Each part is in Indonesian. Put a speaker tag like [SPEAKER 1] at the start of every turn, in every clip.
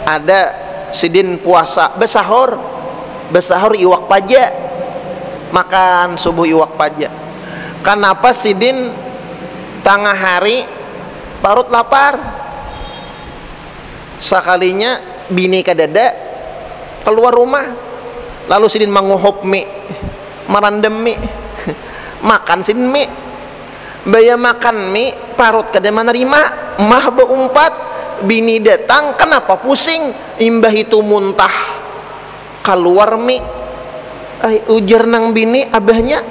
[SPEAKER 1] ada sidin puasa besahur iwak paja, makan subuh iwak paja. Kenapa sidin tengah hari parut lapar? Sekalinya bini kadada keluar rumah, lalu sidin manguhop mie, marandem mie, makan sidin mie, baya makan mie parut kada menerima, mah beumpat, bini datang, kenapa pusing? Imbah itu muntah keluar mie. Ujar nang bini abahnya,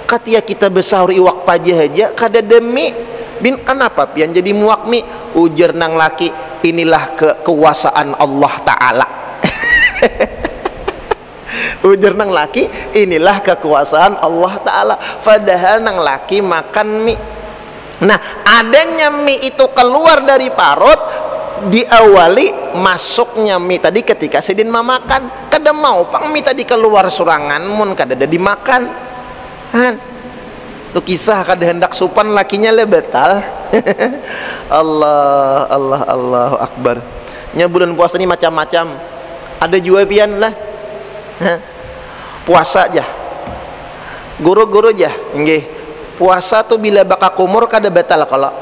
[SPEAKER 1] katia kita besar iwak paja aja kada demi bin, kenapa pian jadi muak mie? Ujar nang laki, inilah kekuasaan Allah Ta'ala. Ujar nang laki, inilah kekuasaan Allah Ta'ala. Padahal nang laki makan mie. Nah, adanya mie itu keluar dari parut diawali masuknya mie tadi ketika sidin memakan. Kada mau pang mie tadi keluar surangan mun kada ada dimakan. Itu kisah kada hendak supan lakinya le batal. Allahu Akbar. Nya bulan puasa ini macam-macam. Ada juga pian lah. Puasa aja. Guru-guru aja. Nggih. Puasa tuh bila baka kumur kada batal kalau.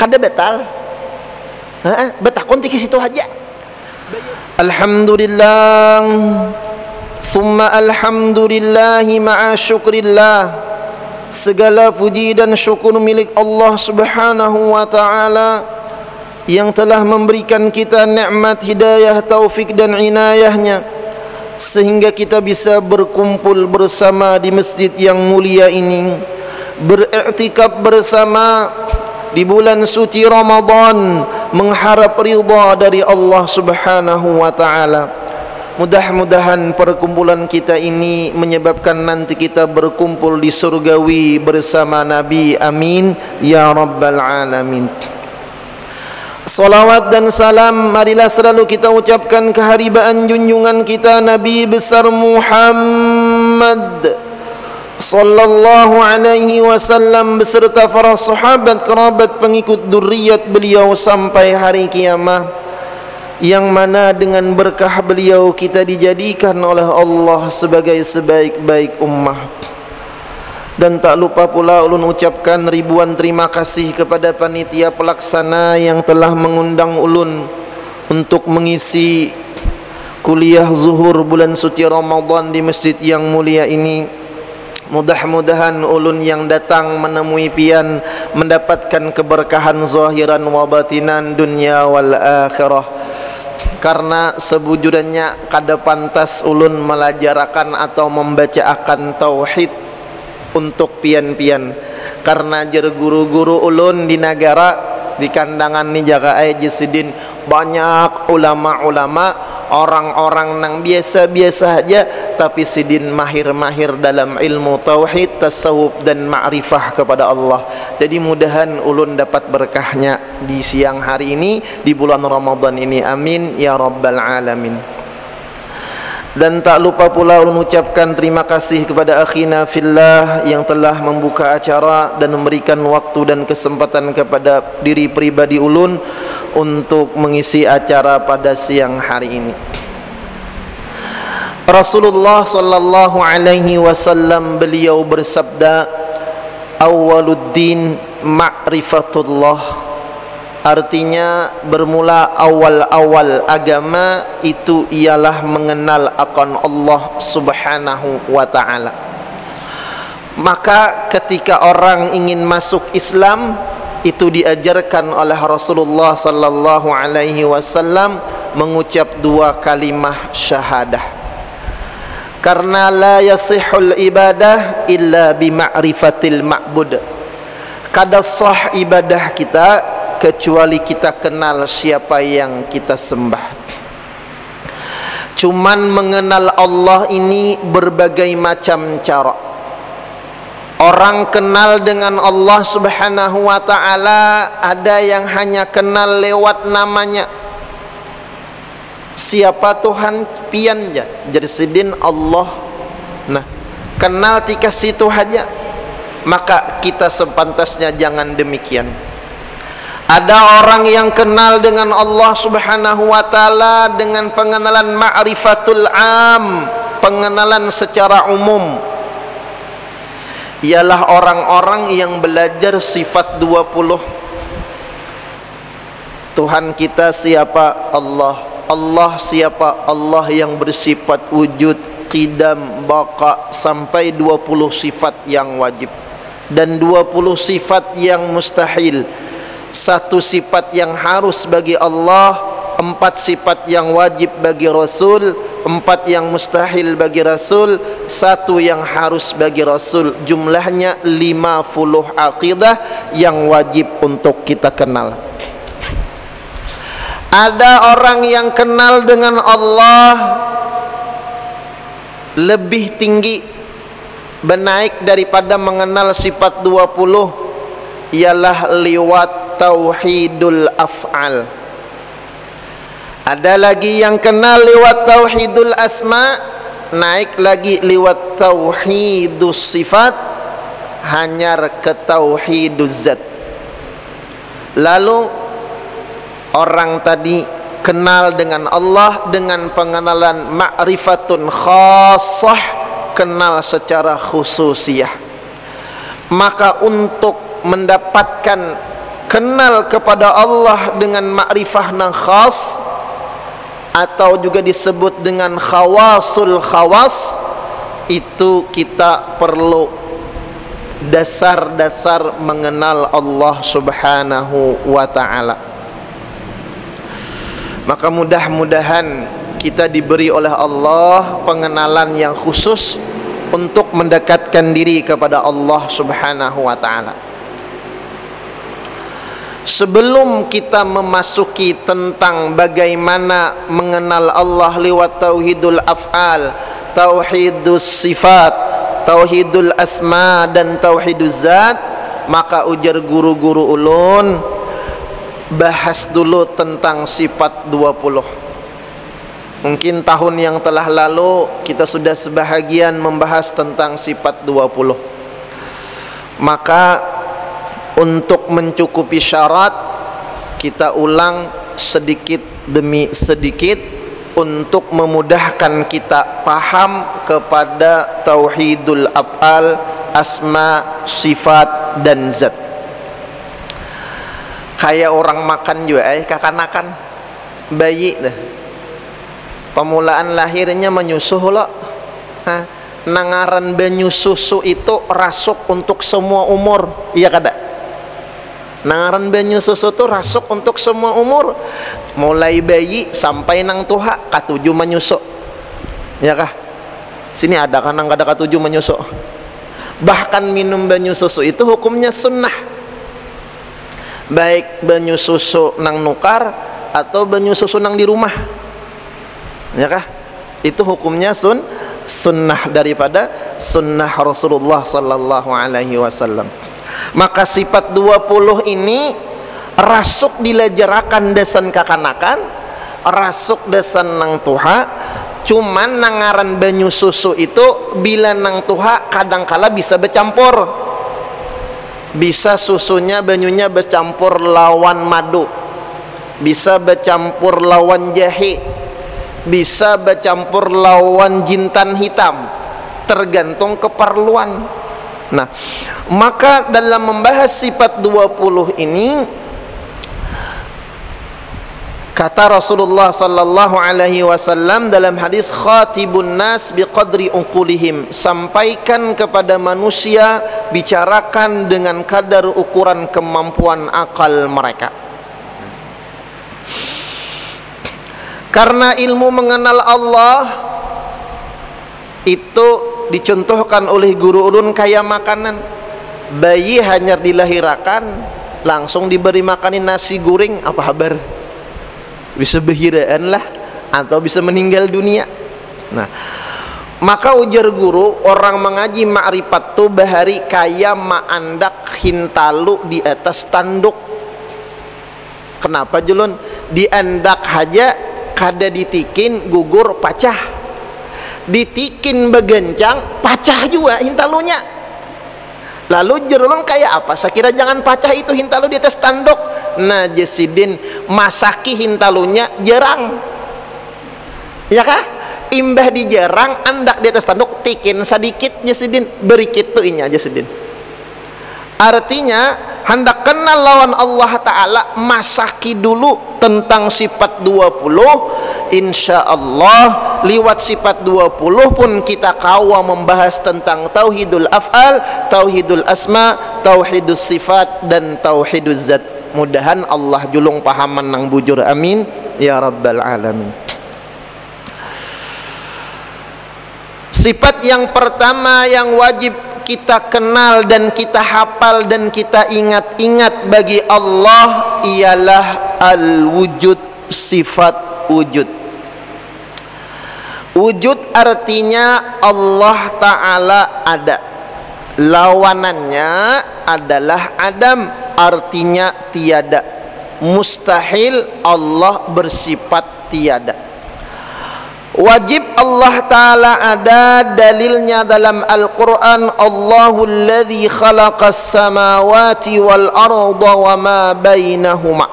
[SPEAKER 1] Kada batal. Betakun tiki situ aja. Alhamdulillah. Thumma alhamdulillahi ma'a syukrillah. Segala puji dan syukur milik Allah Subhanahu wa ta'ala yang telah memberikan kita nikmat hidayah, taufik dan inayahnya sehingga kita bisa berkumpul bersama di masjid yang mulia ini, beriktikaf bersama di bulan suci Ramadan, mengharap ridha dari Allah Subhanahu wa ta'ala. Mudah-mudahan perkumpulan kita ini menyebabkan nanti kita berkumpul di surgawi bersama Nabi. Amin ya rabbal alamin. Salawat dan salam marilah selalu kita ucapkan keharibaan junjungan kita Nabi besar Muhammad sallallahu alaihi wasallam beserta para sahabat, kerabat, pengikut dzurriyyat beliau sampai hari kiamat, yang mana dengan berkah beliau kita dijadikan oleh Allah sebagai sebaik-baik ummah. Dan tak lupa pula ulun ucapkan ribuan terima kasih kepada panitia pelaksana yang telah mengundang ulun untuk mengisi kuliah zuhur bulan suci Ramadan di masjid yang mulia ini. Mudah-mudahan ulun yang datang menemui pian mendapatkan keberkahan zahiran wa batinan dunia wal akhirah. Karena sebujurnya kada pantas ulun melajarakan atau membacaakan tauhid untuk pian-pian, karena jer guru-guru ulun di negara di kandangan ni jaga sidin banyak ulama-ulama, orang-orang nang biasa-biasa aja tapi sidin mahir-mahir dalam ilmu tauhid, tasawuf dan ma'rifah kepada Allah. Jadi mudahan ulun dapat berkahnya di siang hari ini di bulan Ramadan ini. Amin ya rabbal alamin. Dan tak lupa pula ulun ucapkan terima kasih kepada akhina fillah yang telah membuka acara dan memberikan waktu dan kesempatan kepada diri pribadi ulun untuk mengisi acara pada siang hari ini. Rasulullah sallallahu alaihi wasallam beliau bersabda, awwaluddin ma'rifatullah. Artinya bermula awal-awal agama itu ialah mengenal akan Allah Subhanahu wa ta'ala. Maka ketika orang ingin masuk Islam, itu diajarkan oleh Rasulullah sallallahu alaihi wasallam mengucap dua kalimah syahadah. Karena la yasihul ibadah illa bima'rifatil ma'bud. Kada sah ibadah kita kecuali kita kenal siapa yang kita sembah. Cuman mengenal Allah ini berbagai macam cara. Orang kenal dengan Allah Subhanahu wa ta'ala, ada yang hanya kenal lewat namanya. Siapa Tuhan pian ja, jersidin Allah. Nah, kenal tika situ aja. Maka kita sepantasnya jangan demikian. Ada orang yang kenal dengan Allah Subhanahu wa taala dengan pengenalan ma'rifatul am, pengenalan secara umum. Ialah orang-orang yang belajar sifat 20. Tuhan kita siapa? Allah. Allah siapa? Allah yang bersifat wujud, qidam, baqa, sampai 20 sifat yang wajib dan 20 sifat yang mustahil. 1 sifat yang harus bagi Allah, 4 sifat yang wajib bagi Rasul, 4 yang mustahil bagi Rasul, 1 yang harus bagi Rasul. Jumlahnya 50 aqidah yang wajib untuk kita kenal. Ada orang yang kenal dengan Allah lebih tinggi, benaik daripada mengenal sifat 20, ialah liwat tauhidul af'al. Ada lagi yang kenal liwat tauhidul asma, naik lagi liwat tauhidus sifat, hanyar ke tauhiduz zat. Lalu orang tadi kenal dengan Allah dengan pengenalan ma'rifatun khassah, kenal secara khususiyah. Maka untuk mendapatkan kenal kepada Allah dengan ma'rifah yang khas, atau juga disebut dengan khawasul khawas, itu kita perlu dasar-dasar mengenal Allah Subhanahu wa ta'ala. Maka mudah-mudahan kita diberi oleh Allah pengenalan yang khusus untuk mendekatkan diri kepada Allah Subhanahu wa ta'ala. Sebelum kita memasuki tentang bagaimana mengenal Allah lewat tauhidul af'al, tauhidus sifat, tauhidul asma dan tauhiduz zat, maka ujar guru-guru ulun, bahas dulu tentang sifat 20. Mungkin tahun yang telah lalu kita sudah sebahagian membahas tentang sifat 20. Maka untuk mencukupi syarat, kita ulang sedikit demi sedikit untuk memudahkan kita paham kepada tauhidul af'al, asma, sifat dan zat. Kayak orang makan juga, kakanakan bayi dah. Pemulaan lahirnya menyusuh loh. Nangaran banyu susu itu rasuk untuk semua umur, iya kada? Nangaran banyu susu itu rasuk untuk semua umur, mulai bayi sampai nang tuha katuju menyusuk, ya kah? Sini ada kan nang kada katuju menyusuk. Bahkan minum banyu susu itu hukumnya sunnah, baik banyu susu nang nukar atau banyu susu nang di rumah, ya kah? Itu hukumnya sunnah daripada sunnah Rasulullah sallallahu alaihi wasallam. Maka sifat 20 ini rasuk dilajarakan desan kakanakan, rasuk desan nang tuha. Cuman nangaran banyu susu itu bila nang tuha kadangkala bisa bercampur, bisa susunya banyunya bercampur lawan madu, bisa bercampur lawan jahe, bisa bercampur lawan jintan hitam, tergantung keperluan. Nah, maka dalam membahas sifat 20 ini, kata Rasulullah sallallahu alaihi wasallam dalam hadis, khatibun nas biqadri uqulihim, sampaikan kepada manusia, bicarakan dengan kadar ukuran kemampuan akal mereka. Karena ilmu mengenal Allah itu dicontohkan oleh guru ulun kayak makanan. Bayi hanya dilahirkan langsung diberi makanin nasi goreng, apa kabar? Bisa behiraan lah, atau bisa meninggal dunia. Nah, maka ujar guru, orang mengaji ma'rifat tu bahari kaya ma'andak hintalu di atas tanduk. Kenapa julun? Diandak haja kada ditikin gugur pacah, ditikin begencang pacah juga hintalunya. Lalu jerulun kayak apa? Saya kira jangan pacah itu hintalu di atas tanduk, najesidin masaki hintalunya jerang ya kah imbah di jerang andak di atas tanduk tikin sedikit jesidin berikit tuh inya jesidin artinya hendak kenal lawan Allah Ta'ala masaki dulu tentang sifat 20 insya Allah liwat sifat 20 pun kita kawa membahas tentang tauhidul af'al, tauhidul asma, tauhidus sifat dan tauhiduz zat. Mudahan Allah julung pahaman nang bujur amin ya rabbal alamin. Sifat yang pertama yang wajib kita kenal dan kita hafal dan kita ingat-ingat bagi Allah ialah al-wujud, sifat wujud. Wujud artinya Allah Ta'ala ada, lawanannya adalah adam, artinya tiada. Mustahil Allah bersifat tiada. Wajib Allah Ta'ala ada, dalilnya dalam Al-Quran, Allahul ladzi khalaqas samawati wal arda wa ma bainahuma.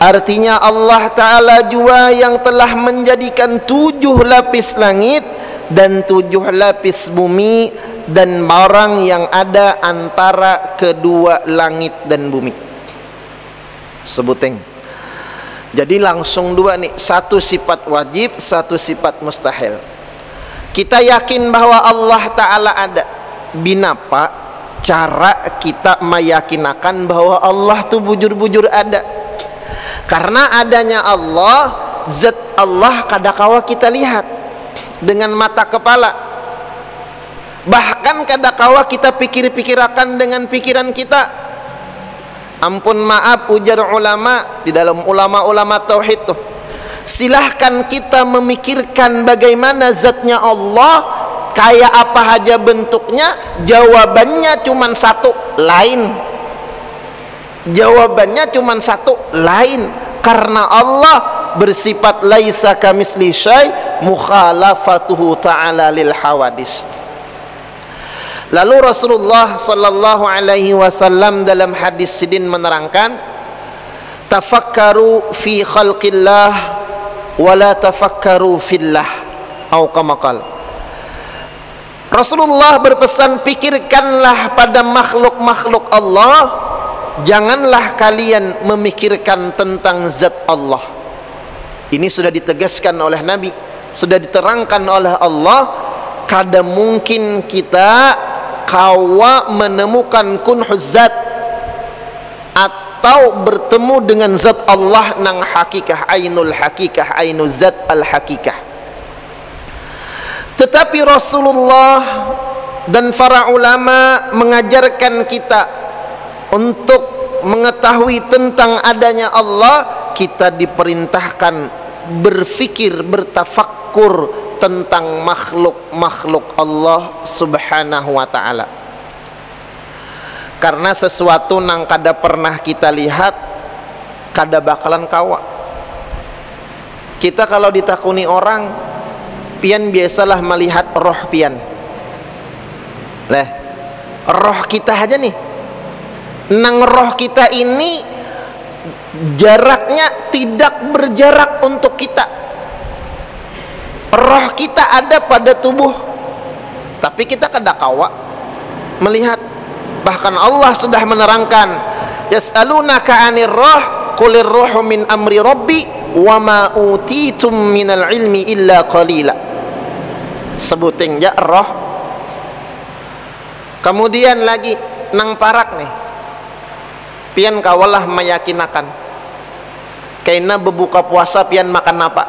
[SPEAKER 1] Artinya Allah Ta'ala jua yang telah menjadikan 7 lapis langit dan 7 lapis bumi dan barang yang ada antara kedua langit dan bumi. Sebuteng. Jadi langsung dua nih, satu sifat wajib, satu sifat mustahil. Kita yakin bahwa Allah Ta'ala ada. Binapa cara kita meyakinakan bahwa Allah tuh bujur-bujur ada? Karena adanya Allah, zat Allah kadakawa kita lihat dengan mata kepala. Bahkan kadakawa kita pikir-pikirakan dengan pikiran kita. Ampun maaf ujar ulama di dalam ulama-ulama tauhid tuh, silahkan kita memikirkan bagaimana zatnya Allah, kayak apa aja bentuknya, jawabannya cuma satu, lain. Jawabannya cuma satu, lain. Karena Allah bersifat laisa kamisli syai, mukhalafatuhu ta'ala lil hawadis. Lalu Rasulullah sallallahu alaihi wasallam dalam hadis sidin menerangkan, tafakkaru fi khalqillah wa la tafakkaru fillah, atau kama qala. Rasulullah berpesan, pikirkanlah pada makhluk-makhluk Allah, janganlah kalian memikirkan tentang zat Allah. Ini sudah ditegaskan oleh Nabi, sudah diterangkan oleh Allah. Kada mungkin kita kawa menemukan kunhuz zat atau bertemu dengan zat Allah nang hakikah, ainul hakikah, ainul zat al hakikah. Tetapi Rasulullah dan para ulama mengajarkan kita untuk mengetahui tentang adanya Allah, kita diperintahkan berfikir, bertafakkur tentang makhluk-makhluk Allah subhanahu wa ta'ala. Karena sesuatu nang kada pernah kita lihat, kada bakalan kawa. Kita kalau ditakuni orang, pian biasalah melihat roh pian. Leh, roh kita aja nih, nang roh kita ini jaraknya tidak berjarak untuk kita. Roh kita ada pada tubuh, tapi kita kada kawa melihat. Bahkan Allah sudah menerangkan, yas'alunaka 'anir roh, qulir ruhu min amri rabbi wa ma utitum minal ilmi illa qalila. Sebuting ja roh. Kemudian lagi nang parak nih, pian kawalah meyakinakan kaina berbuka puasa pian makan apa.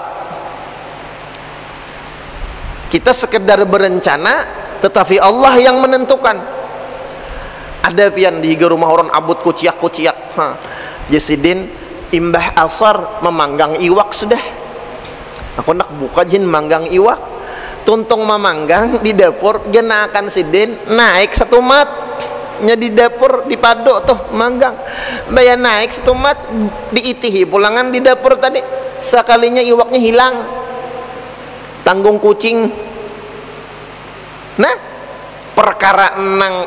[SPEAKER 1] Kita sekedar berencana, tetapi Allah yang menentukan. Ada pian di rumah orang abut kuciak-kuciak, Jesidin imbah asar memanggang iwak sudah. Aku nak buka jin manggang iwak, tuntung memanggang di dapur, genakan sidin naik satu mat, nya di dapur di padok tuh manggang, bayar naik satu mat diitihi pulangan di dapur tadi, sekalinya iwaknya hilang. Tanggung kucing. Nah, perkara nang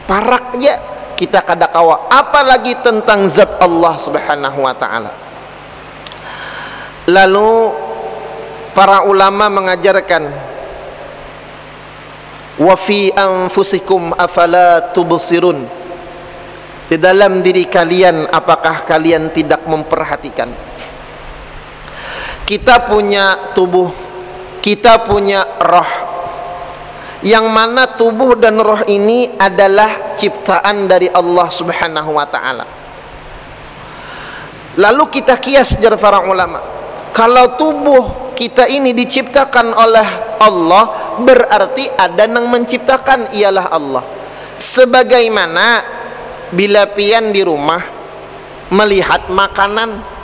[SPEAKER 1] parak aja kita kada kawa, apalagi tentang zat Allah subhanahu wa ta'ala. Lalu para ulama mengajarkan, wa fi anfusikum afala tubsirun, di dalam diri kalian apakah kalian tidak memperhatikan? Kita punya tubuh, kita punya roh, yang mana tubuh dan roh ini adalah ciptaan dari Allah subhanahu wa ta'ala. Lalu kita kias dari para ulama, kalau tubuh kita ini diciptakan oleh Allah, berarti ada yang menciptakan, ialah Allah. Sebagaimana bila pian di rumah melihat makanan,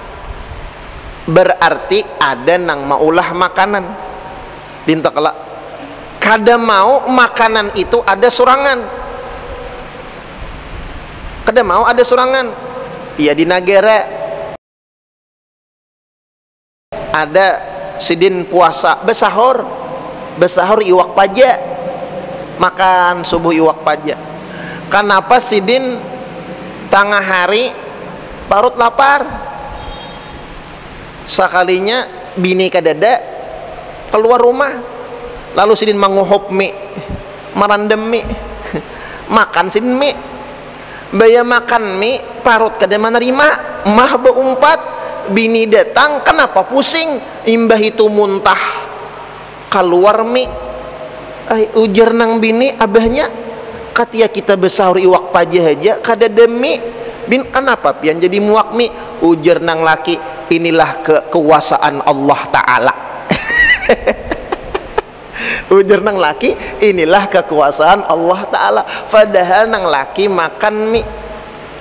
[SPEAKER 1] berarti ada yang maulah makanan. Dintakala kada mau makanan itu ada surangan, kada mau ada surangan. Ya di negara ada sidin puasa besahur iwak paja, makan subuh iwak paja. Kenapa sidin tengah hari parut lapar? Sekalinya bini kadada keluar rumah, lalu sidin manguhop mie, marandem mie, makan sidin mie, baya makan mie, parut kada menerima, mah beumpat, bini datang, kenapa pusing, imbah itu muntah, keluar mie. Ujar nang bini abahnya, katia kita besar iwak paja aja kada demi bin, kenapa pian jadi muak mie? Ujar nang laki, inilah kekuasaan Allah Ta'ala. Ujar nang laki, inilah kekuasaan Allah Ta'ala. Padahal nang laki makan mie.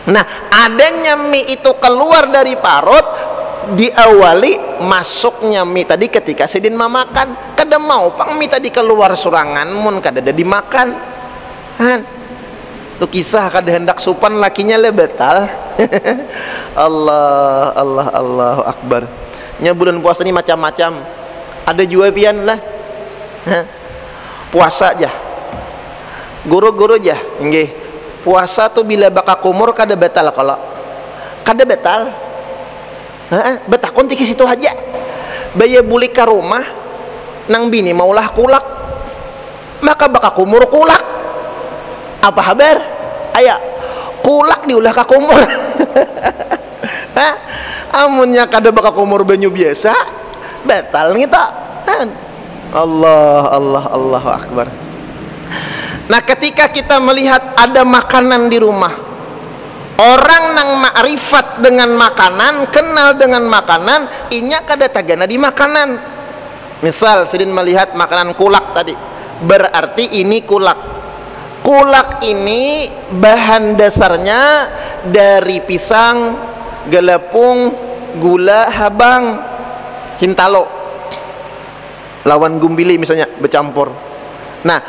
[SPEAKER 1] Nah, adanya mie itu keluar dari parut diawali masuknya mie tadi ketika sidin memakan. Kada mau pang mie tadi keluar surangan mun kada ada dimakan. Itu kisah kada hendak supan lakinya le betal. Allahu akbar. Nya bulan puasa ini macam-macam. Ada juga pian lah. Puasa aja. Guru-guru aja. Nggih. Puasa tuh bila baka kumur kada betal kalau. Kada betal. Betakon tiki situ aja. Baya buli ke rumah nang bini maulah kulak. Maka baka kumur kulak. Apa kabar? Aya kulak diulah ka kumur. Amunnya kada baka kumur banyu biasa, batal ngita. Allahu akbar. Nah, ketika kita melihat ada makanan di rumah, orang nang ma'rifat dengan makanan, kenal dengan makanan, inya kada tagana di makanan. Misal sidin melihat makanan kulak tadi, berarti ini kulak. Kulak ini bahan dasarnya dari pisang, gelepung, gula, habang, hintalo, lawan gumbili misalnya bercampur. Nah,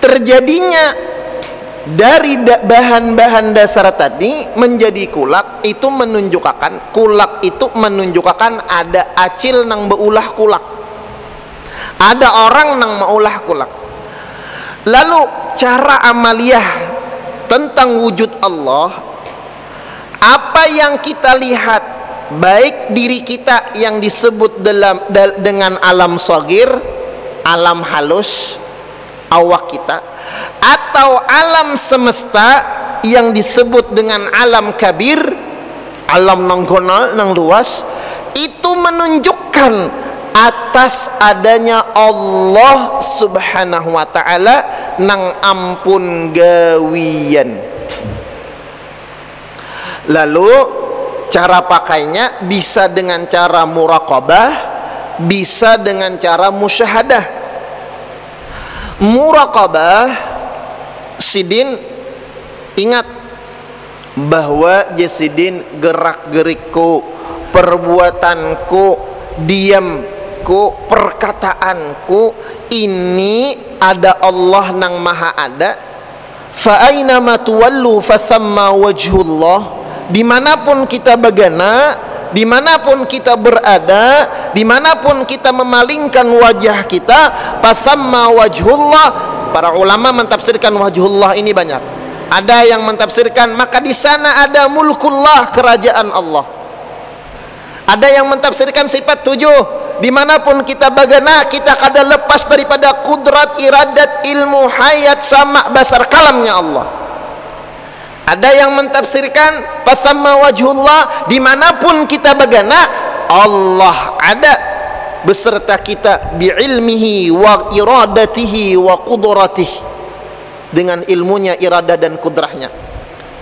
[SPEAKER 1] terjadinya dari bahan-bahan dasar tadi menjadi kulak itu menunjukkan ada acil nang beulah kulak, ada orang nang maulah kulak. Lalu cara amaliyah tentang wujud Allah, apa yang kita lihat, baik diri kita yang disebut dengan alam shagir, alam halus, awak kita, atau alam semesta yang disebut dengan alam kabir, alam nang gonal, nang luas, itu menunjukkan atas adanya Allah subhanahu wa ta'ala nang ampun gawian. Lalu cara pakainya bisa dengan cara muraqabah, bisa dengan cara musyahadah. Muraqabah, sidin ingat bahwa jasidin gerak-gerikku, perbuatanku, diamku, perkataanku ini ada Allah nang maha ada. Fa aina ma tuwallu fa thamma wajhullah. Dimanapun kita bagana, dimanapun kita berada, dimanapun kita memalingkan wajah kita, fa thamma wajhullah. Para ulama mentafsirkan wajhullah ini banyak. Ada yang mentafsirkan maka di sana ada mulkullah, kerajaan Allah. Ada yang mentafsirkan sifat 7, dimanapun kita bagana kita kada lepas daripada kudrat, iradat, ilmu, hayat, sama, basar, kalamnya Allah. Ada yang mentafsirkan fasamma wajhullah, dimanapun kita bagana Allah ada beserta kita, biilmihi wa iradatihi wa qudratihi, dengan ilmunya, iradah dan kudrahnya.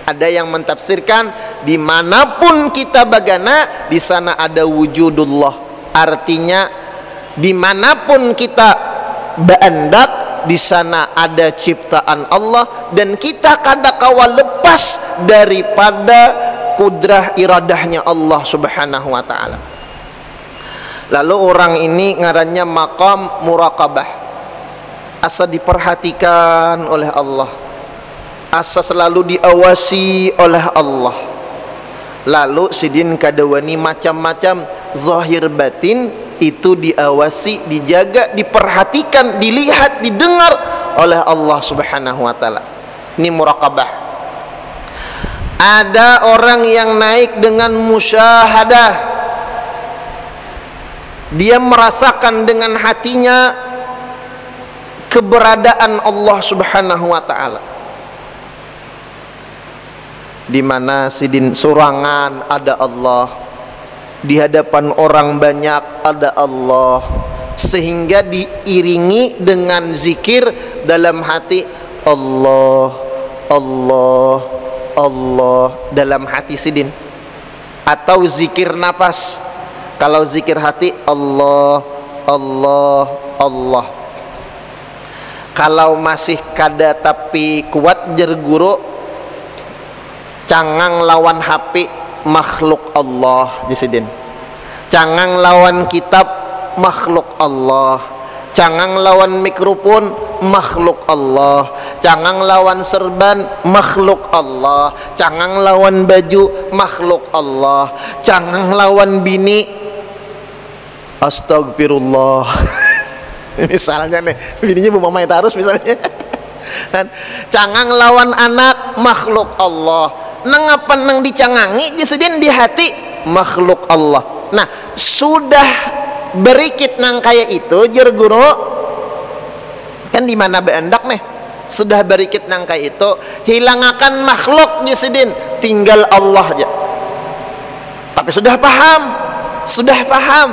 [SPEAKER 1] Ada yang mentafsirkan dimanapun kita bagana di sana ada wujudullah, artinya dimanapun kita beandak di sana ada ciptaan Allah, dan kita kada kawa lepas daripada kudrah iradahnya Allah subhanahu wa ta'ala. Lalu orang ini ngarannya maqam muraqabah, asa diperhatikan oleh Allah, asa selalu diawasi oleh Allah. Lalu sidin kadawani macam-macam zahir batin itu diawasi, dijaga, diperhatikan, dilihat, didengar oleh Allah subhanahu wa ta'ala. Ini muraqabah. Ada orang yang naik dengan musyahadah, dia merasakan dengan hatinya keberadaan Allah subhanahu wa ta'ala. Di mana sidin surangan ada Allah, di hadapan orang banyak ada Allah, sehingga diiringi dengan zikir dalam hati, Allah Allah Allah dalam hati sidin, atau zikir nafas. Kalau zikir hati Allah Allah Allah. Kalau masih kada tapi kuat jerguru, cangang lawan HP makhluk Allah disidin, cangang lawan kitab makhluk Allah, cangang lawan mikrofon makhluk Allah, cangang lawan serban makhluk Allah, cangang lawan baju makhluk Allah, cangang lawan bini astagfirullah. Misalnya nih, bininya Bu Mama Tarus misalnya. Cangang lawan anak makhluk Allah, nang apa nang dicangangi disedin di hati makhluk Allah. Nah, sudah berikit nang kaya itu jer guru kan di mana beandak nih, sudah berikit nang kaya itu hilangakan makhluk disedin, tinggal Allah aja. Tapi sudah paham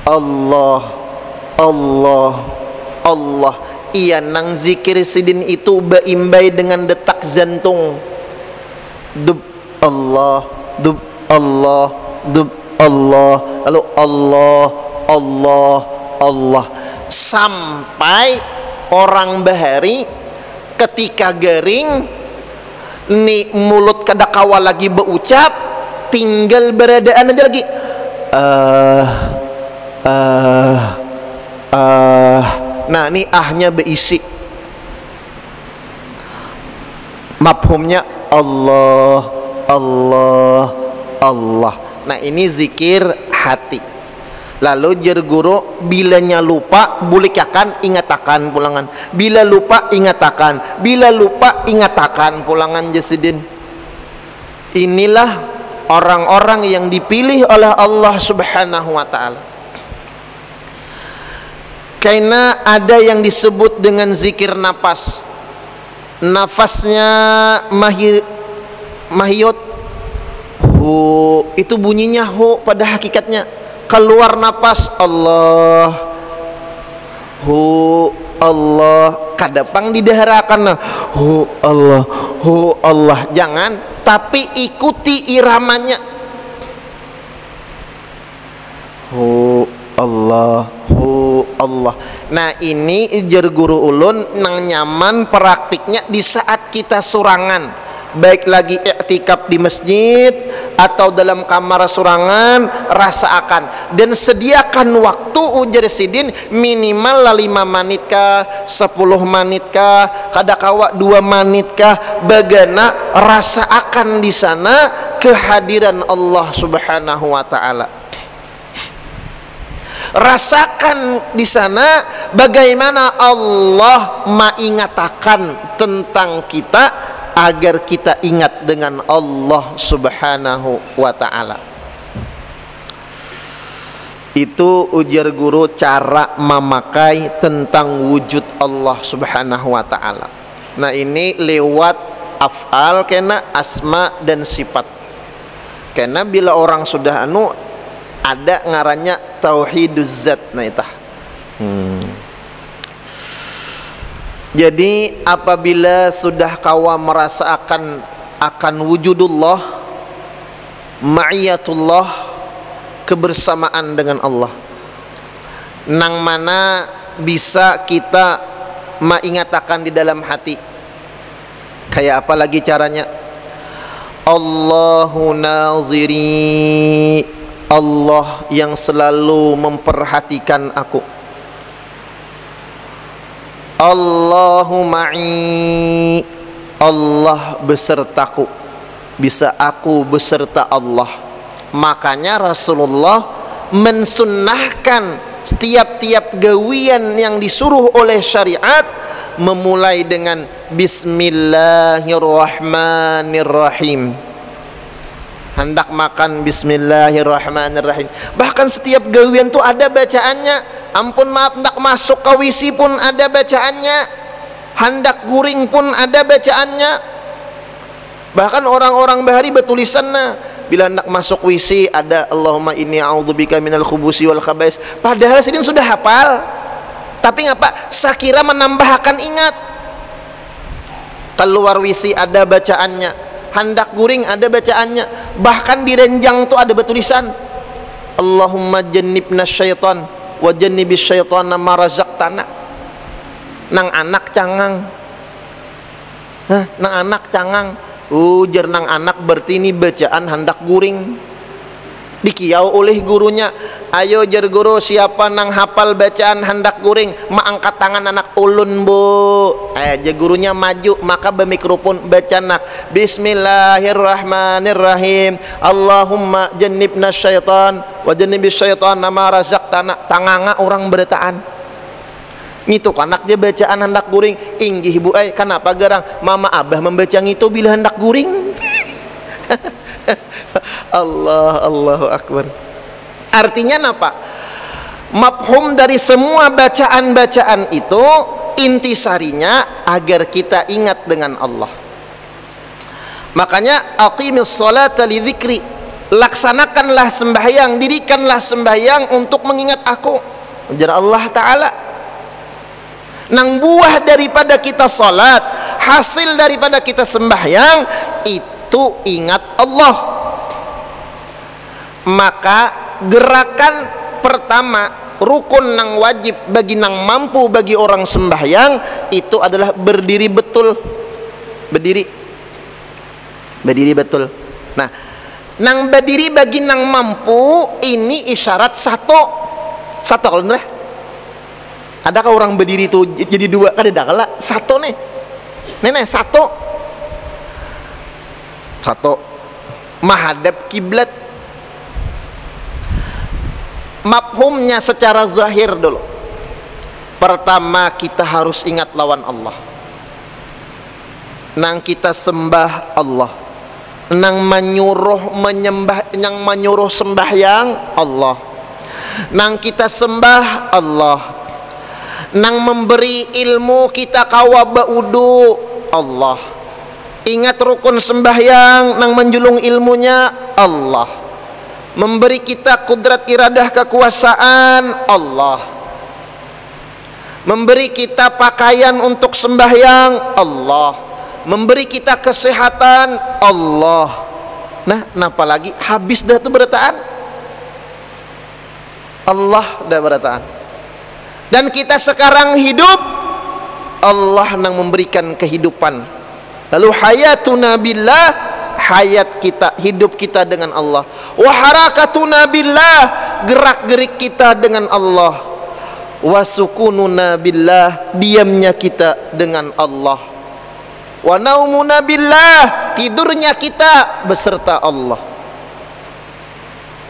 [SPEAKER 1] Allah Allah Allah. Iya nang zikir sidin itu beimbai dengan detak jantung, dub Allah dub Allah dub Allah, lalu Allah Allah Allah, sampai orang bahari ketika garing ni mulut kada kawa lagi berucap, tinggal beradaan aja lagi nah ini ahnya beisi, mafhumnya Allah Allah Allah. Nah ini zikir hati. Lalu jer guru bilanya lupa bulikakan ingatakan pulangan, bila lupa ingatakan, bila lupa ingatakan pulangan jasidin. Inilah orang-orang yang dipilih oleh Allah subhanahu wa ta'ala. Karena ada yang disebut dengan zikir nafas, nafasnya mahiyut, hu, itu bunyinya hu pada hakikatnya, keluar nafas Allah hu Allah, kadapang didaharakan hu Allah, jangan, tapi ikuti iramanya hu Allah hu Allah. Nah ini jar guru ulun nang nyaman praktiknya di saat kita surangan, baik lagi i'tikaf di masjid atau dalam kamar surangan, rasakan dan sediakan waktu ujar sidin minimal 5 menit kah, 10 menit kah, kadakawa 2 menit kah, bagana rasakan di sana kehadiran Allah subhanahu wa ta'ala. Rasakan di sana bagaimana Allah mengatakan tentang kita agar kita ingat dengan Allah Subhanahu wa ta'ala. Itu ujar guru cara memakai tentang wujud Allah Subhanahu wa ta'ala. Nah, ini lewat af'al kena asma dan sifat. Karena bila orang sudah ada ngarannya tauhiduz zat. Nah, itah. Jadi apabila sudah kawa merasa akan wujudullah, ma'iyatullah, kebersamaan dengan Allah, nang mana bisa kita mengatakan di dalam hati. Kayak apa lagi caranya? Allahu naziri, Allah yang selalu memperhatikan aku. Allahu ma'i, Allah besertaku. Bisa aku beserta Allah. Makanya Rasulullah mensunnahkan setiap gawian yang disuruh oleh syariat memulai dengan Bismillahirrahmanirrahim. Hendak makan Bismillahirrahmanirrahim. Bahkan setiap gawian tuh ada bacaannya. Ampun maaf, hendak masuk ke WC pun ada bacaannya. Hendak guring pun ada bacaannya. Bahkan orang-orang bahari bertulisannya. Bila hendak masuk WC ada Allahumma inni a'udzubika minal khubusi wal khabais. Padahal sidin sudah hafal. Tapi ngapa? Sakira menambahkan ingat. Keluar WC ada bacaannya. Hendak guring ada bacaannya. Bahkan di renjang tuh ada bertulisan Allahumma jannibna syaitan wa jannibis syaitana ma razaqtana. Nang anak cangang. Nang anak cangang. Ujar nang anak berarti ini bacaan hendak guring. Dikiau oleh gurunya. Ayo jar guru, siapa nang hafal bacaan hendak guring, angkat tangan anak ulun bu. Jar gurunya maju, maka bermikrofon baca nak Bismillahirrahmanirrahim. Allahumma jannibna syaitan wa jannibis syaitan ma razaqtana. Tanganga orang bertaan. Ngitu anak dia bacaan hendak guring. Inggih bu, kenapa garang mama abah membaca ngitu bila hendak guring? Allahu akbar. Artinya apa? Mafhum dari semua bacaan-bacaan itu intisarinya agar kita ingat dengan Allah. Makanya aqimis sholata li dzikri, laksanakanlah sembahyang, dirikanlah sembahyang untuk mengingat aku. Ujar Allah Ta'ala. Nang buah daripada kita salat, hasil daripada kita sembahyang itu ingat Allah. Maka gerakan pertama, rukun nang wajib bagi nang mampu bagi orang sembahyang itu adalah berdiri betul. Berdiri betul. Nah, nang berdiri bagi nang mampu ini isyarat satu kalau bener. Adakah orang berdiri itu jadi dua? Kan ada kala satu nih. Nenek satu menghadap kiblat. Mafhumnya secara zahir dulu. Pertama kita harus ingat lawan Allah. Nang kita sembah Allah. Nang menyuruh sembahyang Allah. Nang kita sembah Allah. Nang memberi ilmu kita kawa baudu Allah. Ingat rukun sembahyang nang menjulung ilmunya Allah. Memberi kita kudrat iradah kekuasaan Allah. Memberi kita pakaian untuk sembahyang Allah. Memberi kita kesehatan Allah. Nah, kenapa lagi habis dah tu berataan Allah dah berataan. Dan kita sekarang hidup, Allah nang memberikan kehidupan. Lalu hayatuna billah, hayat kita, hidup kita dengan Allah. Wa harakatuna billah, gerak-gerik kita dengan Allah. Wa sukununa billah, diamnya kita dengan Allah. Wa naumuna billah, tidurnya kita beserta Allah.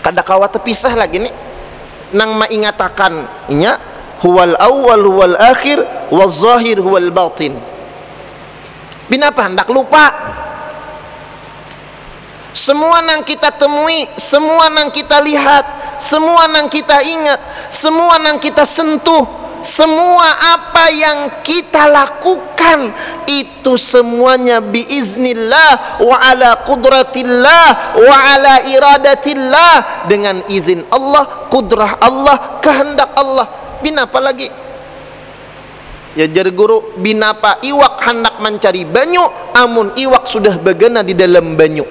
[SPEAKER 1] Kada kawa terpisah lagi nih. Nang maingatakan inya huwal awwal huwal akhir wal zahir huwal batin. Binapa hendak lupa? Semua nang kita temui, semua nang kita lihat, semua nang kita ingat, semua nang kita sentuh, semua apa yang kita lakukan itu semuanya biiznillah wa ala qudratillah wa ala iradatillah, dengan izin Allah, kudrah Allah, kehendak Allah. Binapa lagi? Ya jar guru, binapa iwak hendak mencari banyu amun iwak sudah bagana di dalam banyu.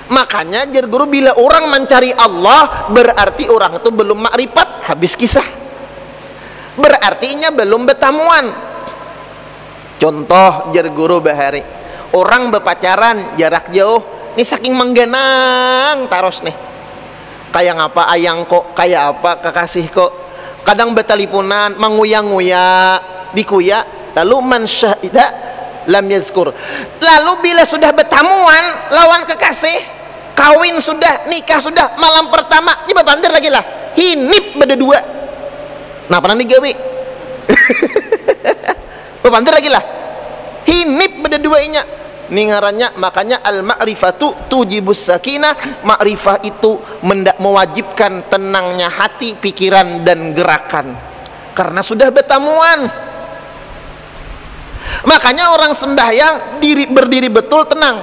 [SPEAKER 1] Makanya jar guru, bila orang mencari Allah berarti orang itu belum makrifat. Habis kisah. Berartinya belum betamuan. Contoh jar guru bahari, orang berpacaran jarak jauh, ini saking menggenang taros nih. Kayak ngapa ayang kok, kayak apa kekasih kok. Kadang betalipunan, menguya-nguya, dikuya, lalu man syahida lam yazkur. Lalu bila sudah betamuan lawan kekasih, kawin sudah, nikah sudah, malam pertama coba bandir lagi lah, hinip berdua. Nah pernah digawi bandir lagi lah, hinip berdua-duanya. Ini ngarannya, makanya al-ma'rifatu tujibus sakinah. Ma'rifah itu mewajibkan tenangnya hati, pikiran dan gerakan, karena sudah betamuan. Makanya orang sembahyang berdiri betul, tenang.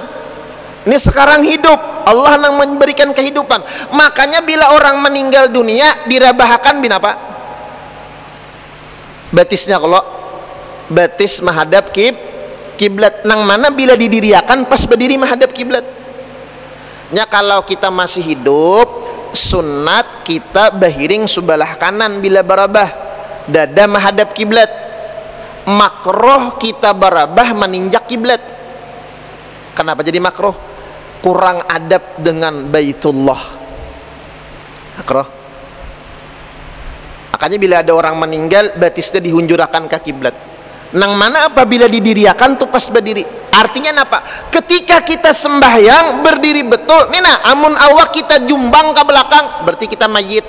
[SPEAKER 1] Ini sekarang hidup, Allah yang memberikan kehidupan. Makanya bila orang meninggal dunia dirabahakan binapa? Batisnya, kalau batis menghadap kiblat. Nang mana bila didiriakan pas berdiri menghadap kiblat. Ya kalau kita masih hidup, sunat kita bahiring sebelah kanan bila barabah, dada menghadap kiblat. Makroh kita barabah meninjak kiblat. Kenapa jadi makroh? Kurang adab dengan Baitullah. Makroh. Makanya bila ada orang meninggal, batisnya dihunjurakan ke kiblat. Nang mana apabila didiriakan tuh pas berdiri. Artinya apa? Ketika kita sembahyang berdiri betul, nina amun awak kita jumbang ke belakang, berarti kita mayit.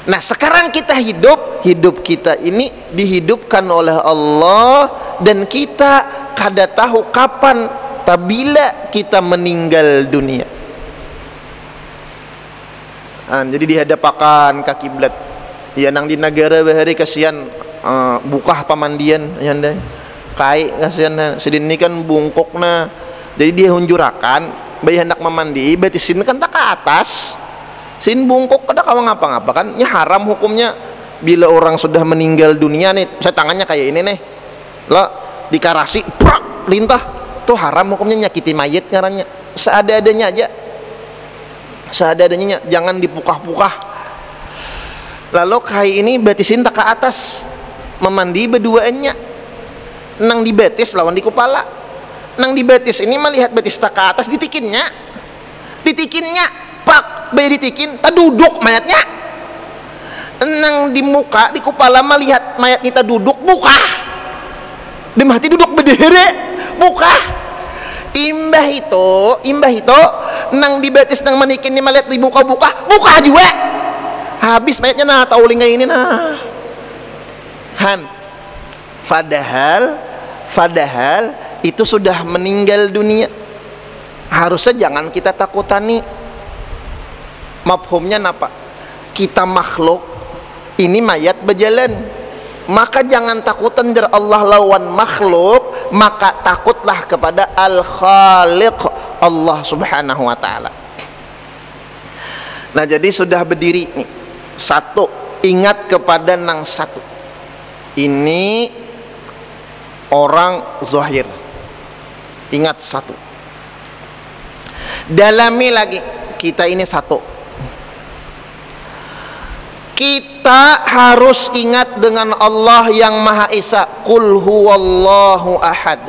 [SPEAKER 1] Nah sekarang kita hidup kita ini dihidupkan oleh Allah, dan kita kada tahu kapan tabila kita meninggal dunia. Jadi dihadapakan ke kiblat. Ya nang di negara bahari kasihan bukah pamandian yanda kai kasihan sedin ini kan bungkok na, jadi dia hunjurakan bayi hendak memandi, berarti sin kan tak ke atas, sin bungkok kada kawa ngapa-ngapa kan, ya haram hukumnya. Bila orang sudah meninggal dunia nih, saya tangannya kayak ini nih lo dikarasi prak lintah, tuh haram hukumnya, nyakiti mayit ngarannya. Seada-adanya aja, seada-adanya, jangan dipukah-pukah. Lalu kai ini batisin tak ke atas, memandi berduaannya. Nang dibetis lawan di kepala. Nang dibetis ini melihat betis tak ke atas, ditikinnya pak bayi ditikin, tak duduk mayatnya. Nang di muka di kepala melihat mayat kita duduk, buka di mati duduk berdiri, buka. Imbah itu nang dibetis nang manikin ini melihat dibuka juga. Habis mayatnya nah tauling ini nah. Padahal itu sudah meninggal dunia. Harusnya jangan kita takutani. Mafhumnya napa? Kita makhluk, ini mayat berjalan. Maka jangan takutan dari Allah lawan makhluk, maka takutlah kepada Al-Khaliq, Allah Subhanahu wa taala. Nah, jadi sudah berdiri nih. Satu, ingat kepada nang satu. Ini orang zahir. Ingat satu. Dalami lagi, kita ini satu. Kita harus ingat dengan Allah yang Maha Esa. Qul huwallahu ahad.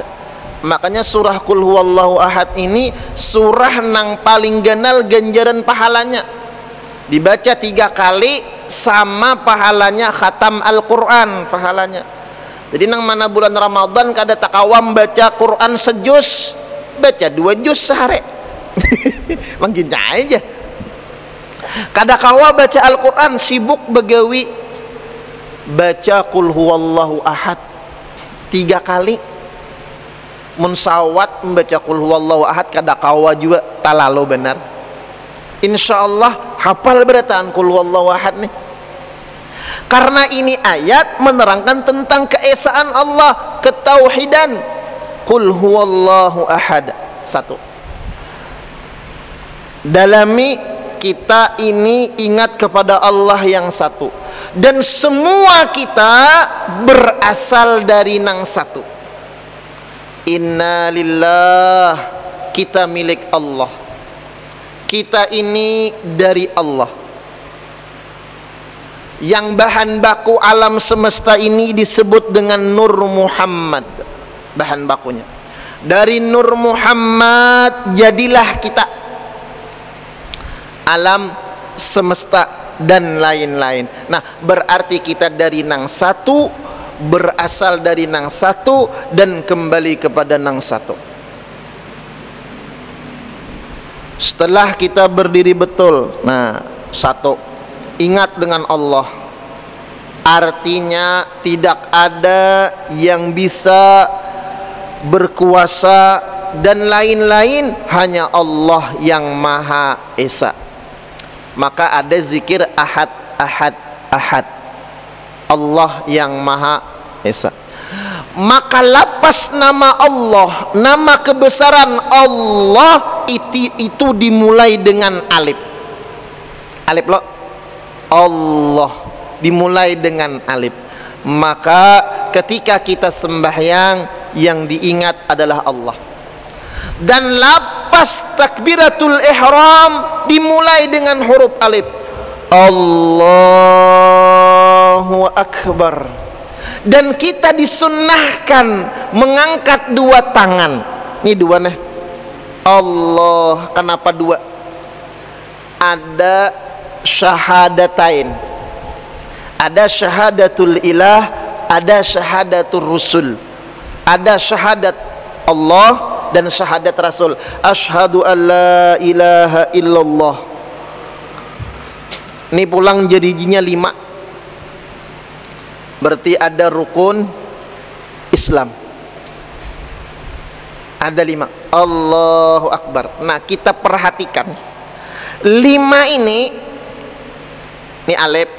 [SPEAKER 1] Makanya surah Qul huwallahu ahad ini surah nang paling ganal ganjaran pahalanya. Dibaca 3 kali sama pahalanya khatam Al-Quran pahalanya. Jadi nang mana bulan Ramadan kada takawam baca Quran sejus, baca 2 juz sehari. Makin aja. Kadakawa baca Al-Quran sibuk begawi baca qul huwallahu ahad 3 kali. Munsawat membaca qul huwallahu ahad kadakawa juga talalu benar. Insyaallah hafal berataan qul huwallahu ahad nih. Karena ini ayat menerangkan tentang keesaan Allah, ketauhidan. Qul huwallahu ahad. 1. Dalami kita ini ingat kepada Allah yang satu, dan semua kita berasal dari nang satu. Inna lillah, kita milik Allah, kita ini dari Allah. Yang bahan baku alam semesta ini disebut dengan Nur Muhammad. Bahan bakunya dari Nur Muhammad jadilah kita, alam semesta dan lain-lain. Nah, berarti kita dari nang satu, berasal dari nang satu, dan kembali kepada nang satu. Setelah kita berdiri betul, nah, satu, ingat dengan Allah. Artinya tidak ada yang bisa berkuasa dan lain-lain, hanya Allah yang Maha Esa. Maka ada zikir ahad, ahad, ahad, Allah yang Maha Esa. Maka lapas nama Allah, nama kebesaran Allah itu dimulai dengan alif. Alif lo, Allah dimulai dengan alif. Maka ketika kita sembahyang, yang diingat adalah Allah. Dan lapas takbiratul ihram dimulai dengan huruf alif. Allahu Akbar. Dan kita disunnahkan mengangkat 2 tangan. Ini 2 nih. Allah, kenapa 2? Ada syahadatain, ada syahadatul ilah, ada syahadatul rusul. Ada syahadat Allah dan syahadat Rasul. Asyhadu an la ilaha illallah. Ini pulang jadinya 5. Berarti ada rukun Islam. Ada 5. Allahu Akbar. Nah, kita perhatikan 5 ini alif,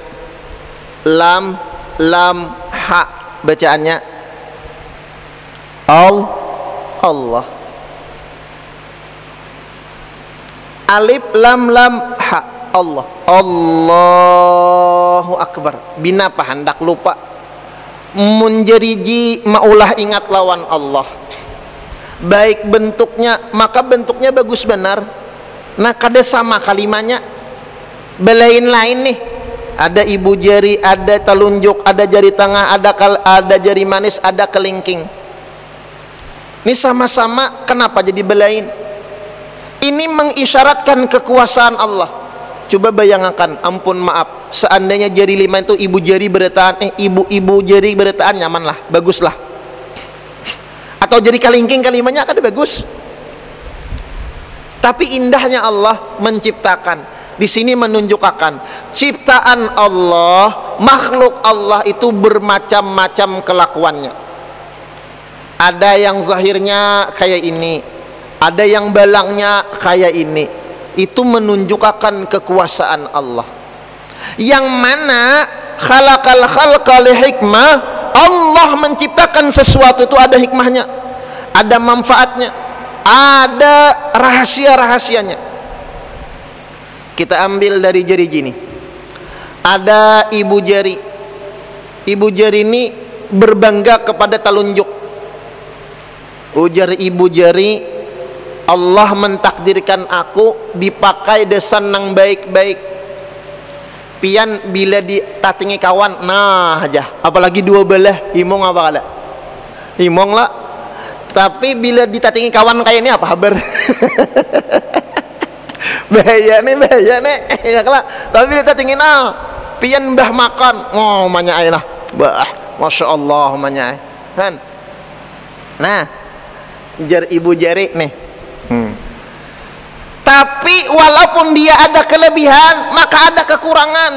[SPEAKER 1] lam, ha bacaannya Allah. Alif, lam, ha, Allah. Allahu Akbar. Binapa hendak lupa munjariji maulah ingat lawan Allah. Baik bentuknya, maka bentuknya bagus benar. Nah, kada sama kalimanya, belain-lain nih. Ada ibu jari, ada telunjuk, ada jari tengah, ada jari manis, ada kelingking. Ini sama-sama, kenapa jadi belain? Ini mengisyaratkan kekuasaan Allah. Coba bayangkan, ampun maaf, seandainya jari 5 itu ibu jari berataan, ibu jari berataan, nyaman lah, bagus lah. Atau jari kalingking kalimanya kan bagus. Tapi indahnya Allah menciptakan. Di sini menunjukkan ciptaan Allah, makhluk Allah itu bermacam-macam kelakuannya. Ada yang zahirnya kayak ini, ada yang balangnya kayak ini. Itu menunjukkan kekuasaan Allah. Yang mana khalaqal khalqa li hikmah, Allah menciptakan sesuatu itu ada hikmahnya, ada manfaatnya, ada rahasia-rahasianya. Kita ambil dari jari gini. Ada ibu jari. Ibu jari ini berbangga kepada telunjuk. Ujar ibu jari, Allah mentakdirkan aku dipakai desan nang baik-baik. Pian bila ditatingi kawan, nah aja, apalagi 2 belah, himong apa kala? Himong lah. Tapi bila ditatingi kawan kayak ini apa kabar? bahaya nih ya kala. Tapi bila ditatingi pian mbah makan, oh manyai lah, bah, masya Allah manyai kan. Nah, jar ibu jari nih. Tapi walaupun dia ada kelebihan, maka ada kekurangan.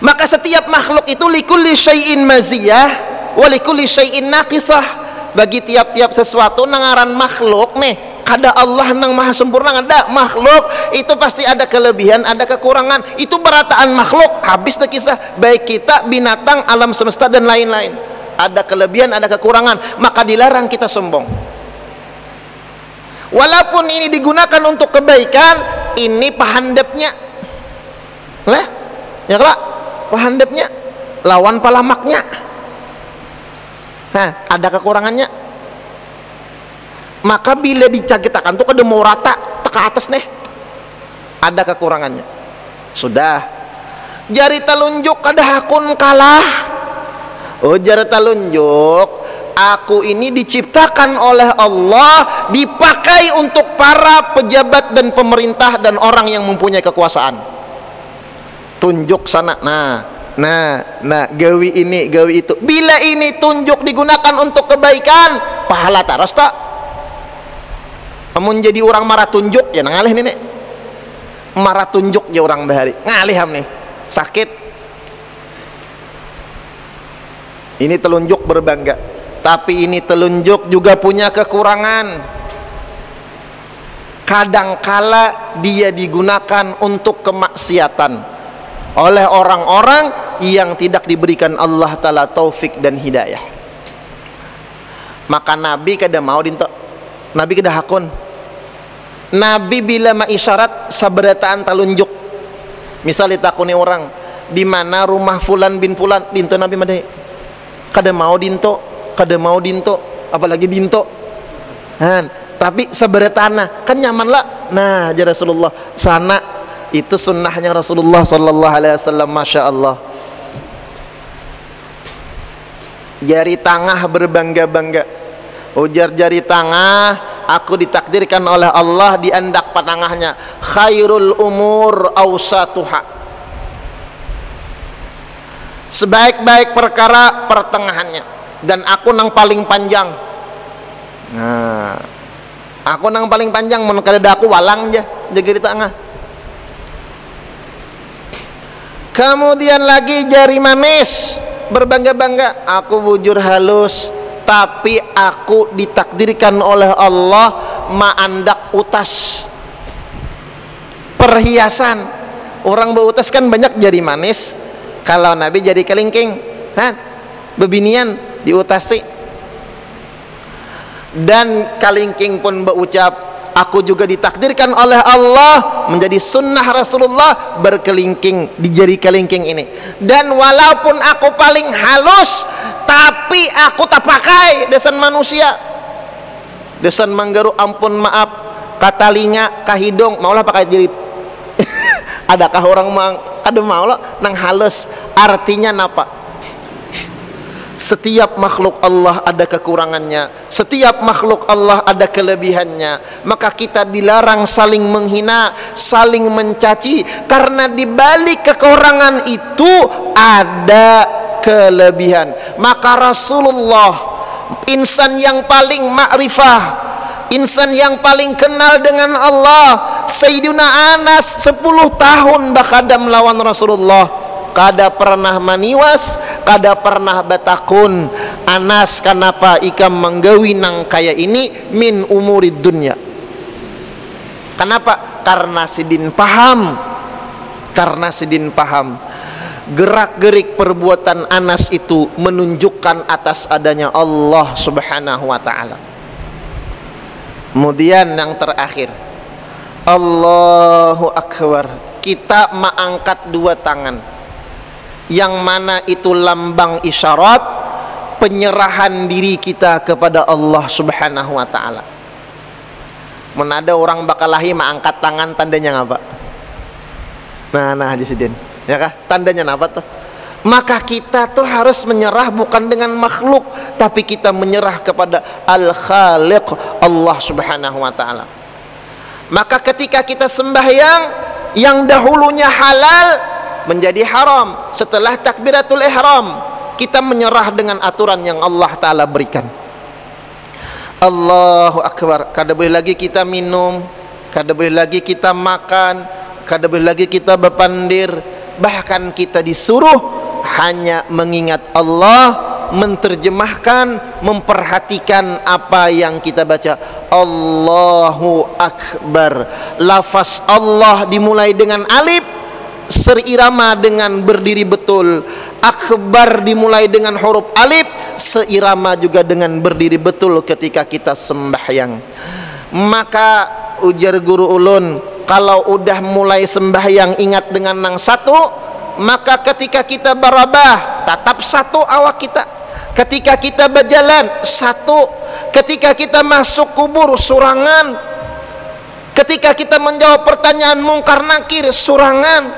[SPEAKER 1] Maka setiap makhluk itu likulli syai'in maziyah wa likulli syai'in naqisah. Bagi tiap-tiap sesuatu nangaran makhluk nih, kada Allah nang maha sempurna, ada makhluk itu pasti ada kelebihan, ada kekurangan. Itu berataan makhluk, habis deh kisah. Baik kita, binatang, alam semesta dan lain-lain, ada kelebihan, ada kekurangan. Maka dilarang kita sombong. Walaupun ini digunakan untuk kebaikan, ini pahandapnya lah ya kelak, pahandapnya lawan palamaknya. Nah, ada kekurangannya. Maka bila dicagitakan tuh kada mau rata teka atas nih, ada kekurangannya. Sudah jari telunjuk kada hakun kalah. Oh, jari telunjuk, aku ini diciptakan oleh Allah, dipakai untuk para pejabat dan pemerintah dan orang yang mempunyai kekuasaan. Tunjuk sana, nah gawi ini, gawi itu. Bila ini tunjuk digunakan untuk kebaikan, pahala taros tak? Amun jadi orang marah tunjuk ya ngalih nih nek. Marah tunjuk ya orang bahari ngalih ham nih, sakit. Ini telunjuk berbangga, tapi ini telunjuk juga punya kekurangan. Kadangkala dia digunakan untuk kemaksiatan oleh orang-orang yang tidak diberikan Allah Ta'ala taufik dan hidayah. Maka Nabi kada mau dinto, Nabi kada hakun. Nabi bila maisyarat sabarataan telunjuk, misal ditakuni orang di mana rumah fulan bin fulan, dinto Nabi madai kada mau dinto, apalagi dinto. Tapi sabaratana kan nyaman lah. Nah, aja Rasulullah sana, itu sunnahnya Rasulullah sallallahu alaihi wasallam. Masya Allah. Jari tengah berbangga-bangga, ujar jari tengah, aku ditakdirkan oleh Allah di andak patangahnya, khairul umur awsatuha, sebaik-baik perkara pertengahannya, dan aku nang paling panjang. Nah, aku nang paling panjang, mun kada aku walang aja jaga di tengah. Kemudian lagi jari manis, berbangga-bangga, aku bujur halus, tapi aku ditakdirkan oleh Allah maandak utas, perhiasan. Orang beutas kan banyak jari manis, kalau Nabi jadi kelingking, bebinian diutasi. Dan kalingking pun berucap, aku juga ditakdirkan oleh Allah menjadi sunnah Rasulullah berkelingking di jari kelingking ini. Dan walaupun aku paling halus, tapi aku tak pakai desan manusia, desan manggaru, ampun maaf, katalinga, kahidung, maulah pakai jilid. Adakah orang ada maulah nang halus? Artinya napa? Setiap makhluk Allah ada kekurangannya, setiap makhluk Allah ada kelebihannya. Maka kita dilarang saling menghina, saling mencaci, karena di balik kekurangan itu ada kelebihan. Maka Rasulullah, insan yang paling ma'rifah, insan yang paling kenal dengan Allah, Sayyiduna Anas 10 tahun bakadam lawan Rasulullah, kada pernah maniwas, kada pernah batakun. Anas, kenapa ikam menggawi nang kaya ini min umurid dunya? Kenapa? Karena sidin paham, karena sidin paham gerak-gerik perbuatan Anas itu menunjukkan atas adanya Allah Subhanahu wa ta'ala. Kemudian yang terakhir, Allahu Akbar, kita mengangkat dua tangan, yang mana itu lambang isyarat penyerahan diri kita kepada Allah Subhanahu wa ta'ala. Menada orang bakalahi mengangkat tangan, tandanya ngapa? Nah Haji Sidin, ya kah? Tandanya apa tuh? Maka kita tuh harus menyerah bukan dengan makhluk, tapi kita menyerah kepada Al-Khaliq, Allah Subhanahu wa ta'ala. Maka ketika kita sembahyang, yang dahulunya halal menjadi haram. Setelah takbiratul ihram, kita menyerah dengan aturan yang Allah ta'ala berikan. Allahu Akbar. Kada boleh lagi kita minum, kada boleh lagi kita makan, kada boleh lagi kita berpandir, bahkan kita disuruh hanya mengingat Allah, menterjemahkan, memperhatikan apa yang kita baca. Allahu Akbar. Lafaz Allah dimulai dengan alif, seirama dengan berdiri betul. Akbar dimulai dengan huruf alif, seirama juga dengan berdiri betul ketika kita sembahyang. Maka ujar guru ulun, kalau udah mulai sembahyang ingat dengan nang satu, maka ketika kita barabah tetap satu awak kita, ketika kita berjalan satu, ketika kita masuk kubur surangan, ketika kita menjawab pertanyaan mungkar nakir surangan,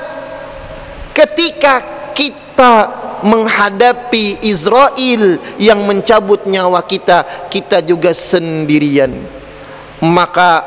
[SPEAKER 1] ketika kita menghadapi Israel yang mencabut nyawa kita, kita juga sendirian. Maka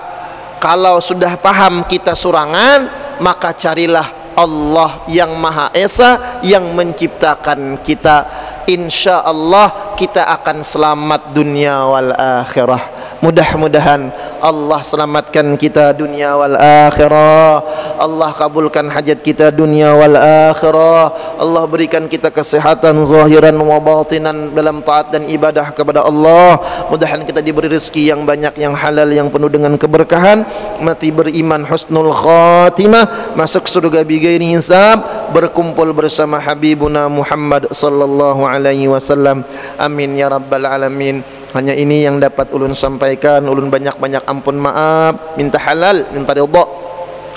[SPEAKER 1] kalau sudah paham kita surangan, maka carilah Allah yang Maha Esa yang menciptakan kita. Insya Allah kita akan selamat dunia wal akhirah. Mudah-mudahan Allah selamatkan kita dunia wal akhirah. Allah kabulkan hajat kita dunia wal akhirah. Allah berikan kita kesehatan zahiran wa batinan dalam taat dan ibadah kepada Allah. Mudahan kita diberi rezeki yang banyak, yang halal, yang penuh dengan keberkahan, mati beriman, husnul khatimah, masuk surga bighairi hisab, berkumpul bersama Habibuna Muhammad sallallahu alaihi wasallam. Amin ya rabbal alamin. Hanya ini yang dapat ulun sampaikan. Ulun banyak-banyak ampun maaf, minta halal, minta ridha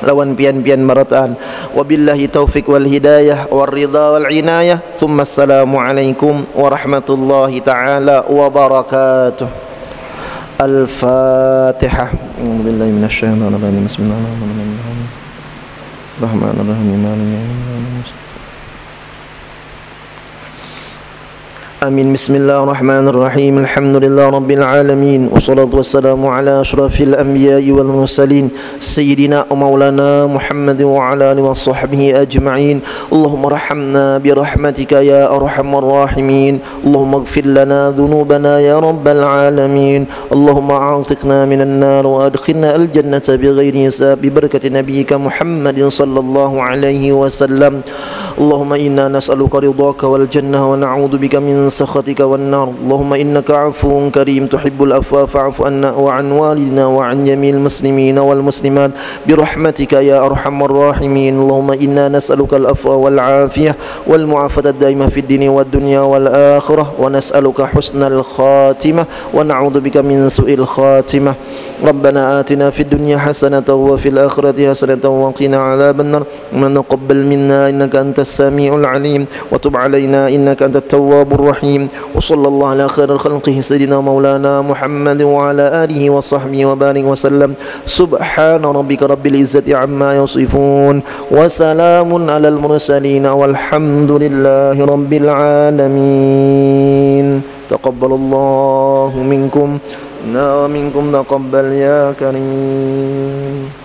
[SPEAKER 1] lawan pian-pian marataan. Wabillahi taufik wal hidayah wal ridha wal inayah. Thumma assalamu alaikum warahmatullahi taala wabarakatuh. Al-Fatihah. Billahi minasyaitonir rajim. Bismillahirrahmanirrahim. Rahmanirrahim. Maliki yaumiddin. آمين. بسم الله الرحمن الرحيم. الحمد لله رب العالمين، والصلاة والسلام على أشرف الأنبياء والمرسلين سيدنا ومولانا محمد وعلى آله وصحبه أجمعين. اللهم ارحمنا برحمتك يا أرحم الراحمين. اللهم اغفر لنا ذنوبنا يا رب العالمين. اللهم أعتقنا من النار وأدخلنا الجنة بغير حساب ببركة نبيك محمد صلى الله عليه وسلم. اللهم إنا نسألك رضاك والجنة ونعوذ بك من سخطك والنار. اللهم إنك عفو كريم تحب العفو فاعف عنا وعن والدنا وعن جميع المسلمين والمسلمات برحمتك يا أرحم الراحمين. اللهم إنا نسألك العفو والعافية والمعافاة الدائمة في الدين والدنيا والآخرة، ونسألك حسن الخاتمة ونعوذ بك من سوء الخاتمة. ربنا آتنا في الدنيا حسنة وفي الآخرة حسنة وقنا عذاب النار. من تقبل منا إنك أنت السميع العليم، وتب علينا إنك أنت التواب الرحيم. وصلى الله على خير خلقه سيدنا مولانا محمد وعلى آله وصحبه وبارك وسلم. سبحان ربك رب العزة عما يصفون، وسلام على المرسلين، والحمد لله رب العالمين. تقبل الله منكم ومنكم تقبل يا كريم.